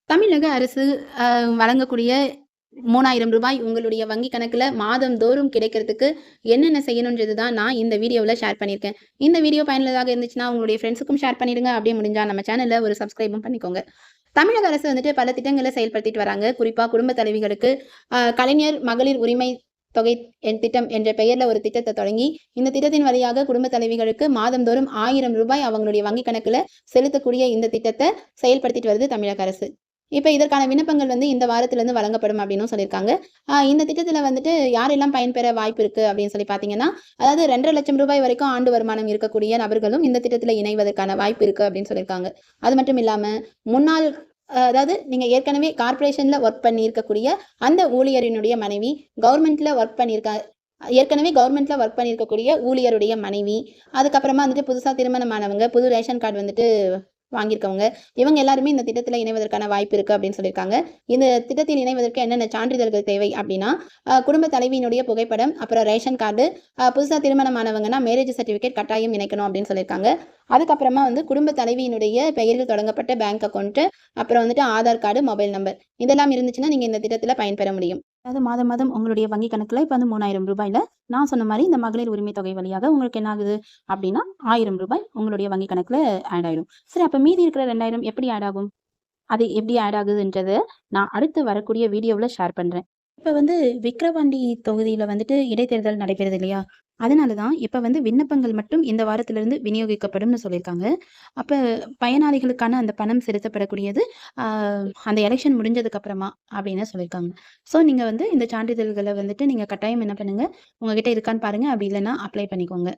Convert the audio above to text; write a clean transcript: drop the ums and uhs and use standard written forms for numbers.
தமிழக அரசு அ வழங்கக்கூடிய ரூ. 3000 உங்களுடைய வங்கி கணக்குல மாதந்தோறும் கிடைக்கிறதுக்கு என்னென்ன செய்யணும்ன்றது தான் நான் இந்த வீடியோவுல ஷேர் பண்ணியிருக்கேன். இந்த வீடியோ பயனுள்ளதாக இருந்துச்சுன்னா, உங்களுடைய ஃப்ரெண்ட்ஸுக்கும் ஷேர் பண்ணிடுங்க. அப்படியே முடிஞ்சா நம்ம சேனல்ல ஒரு சப்ஸ்கிரைபும் பண்ணிக்கோங்க. தமிழக அரசு வந்துட்டு பல திட்டங்கள செயல்படுத்திட்டு வராங்க. குறிப்பா குடும்ப தலைவிகளுக்கு கலைஞர் மகளிர் உரிமை தொகை திட்டம் என்ற பெயர்ல ஒரு திட்டத்த தொடங்கி, இந்த திட்டத்தின் வழியாக குடும்ப தலைவிகளுக்கு மாதந்தோறும் ரூ. 1000 அவங்களுடைய வங்கி கணக்குல செலுத்தக்கூடிய இந்த திட்டத்த செயல்படுத்திட்டு வருது தமிழக அரசு. இப்ப இதற்கான விண்ணப்பங்கள் வந்து இந்த வாரத்திலிருந்து வழங்கப்படும் அப்படின்னும் சொல்லியிருக்காங்க. இந்த திட்டத்தில வந்துட்டு யாரெல்லாம் பயன்பெற வாய்ப்பு இருக்கு அப்படின்னு சொல்லி பார்த்தீங்கன்னா, அதாவது ரூ. 2,50,000 வரைக்கும் ஆண்டு வருமானம் இருக்கக்கூடிய நபர்களும் இந்த திட்டத்தில இணைவதற்கான வாய்ப்பு இருக்கு அப்படின்னு சொல்லியிருக்காங்க. அது மட்டும் இல்லாம, முன்னாள் அதாவது நீங்க ஏற்கனவே கார்ப்பரேஷன்ல ஒர்க் பண்ணி இருக்கக்கூடிய அந்த ஊழியரினுடைய மனைவி, கவர்மெண்ட்ல ஒர்க் பண்ணியிருக்கா ஏற்கனவே கவர்மெண்ட்ல ஒர்க் பண்ணியிருக்கக்கூடிய ஊழியருடைய மனைவி, அதுக்கப்புறமா வந்துட்டு புதுசா திருமணமானவங்க, புது ரேஷன் கார்டு வந்துட்டு வாங்கியிருக்கவங்க. இவங்க எல்லாருமே இந்த திட்டத்தில இணைவதற்கான வாய்ப்பு இருக்கு அப்படின்னு சொல்லியிருக்காங்க. இந்த திட்டத்தில் இணைவதற்கு என்னென்ன சான்றிதழ்கள் தேவை அப்படின்னா, குடும்ப தலைவியினுடைய புகைப்படம், அப்புறம் ரேஷன் கார்டு, புதுசா திருமணமானவங்கன்னா மேரேஜ் சர்டிஃபிகேட் கட்டாயம் இணைக்கணும் அப்படின்னு சொல்லியிருக்காங்க. அதுக்கப்புறமா வந்து குடும்ப தலைவியினுடைய பெயரில் தொடங்கப்பட்ட பேங்க் அக்கவுண்ட், அப்புறம் வந்துட்டு ஆதார் கார்டு, மொபைல் நம்பர் இதெல்லாம் இருந்துச்சுன்னா நீங்க இந்த திட்டத்தில பயன்பெற முடியும். அதாவது மாதம் மாதம் உங்களுடைய வங்கி கணக்குல இப்ப வந்து ரூ. 3000 நான் சொன்ன மாரி இந்த மகளிர் உரிமை தொகை வழியாக உங்களுக்கு என்ன ஆகுது அப்படின்னா, ரூ. 1000 உங்களுடைய வங்கி கணக்குல ஆட் ஆயிடும். சரி, அப்ப மீதி இருக்கிற 2000 எப்படி ஆட் ஆகும்? அது எப்படி ஆட் ஆகுதுன்றத நான் அடுத்து வரக்கூடிய வீடியோவுல ஷேர் பண்றேன். இப்ப வந்து விக்கிரவாண்டி தொகுதியில வந்துட்டு இடைத்தேர்தல் நடைபெறுது இல்லையா? அதனால தான் இப்ப வந்து விண்ணப்பங்கள் மட்டும் இந்த வாரத்திலிருந்து விநியோகிக்கப்படும்னு சொல்லியிருக்காங்க. அப்ப பயனாளிகளுக்கான அந்த பணம் செலுத்தப்படக்கூடியது அ அந்த எலக்ஷன் முடிஞ்சதுக்கு அப்புறமா அப்படின்னு சொல்லியிருக்காங்க. ஸோ நீங்க வந்து இந்த சான்றிதழ்கள வந்துட்டு நீங்க கட்டாயம் என்ன பண்ணுங்க, உங்ககிட்ட இருக்கான்னு பாருங்க. அப்படி இல்லன்னா அப்ளை பண்ணிக்கோங்க.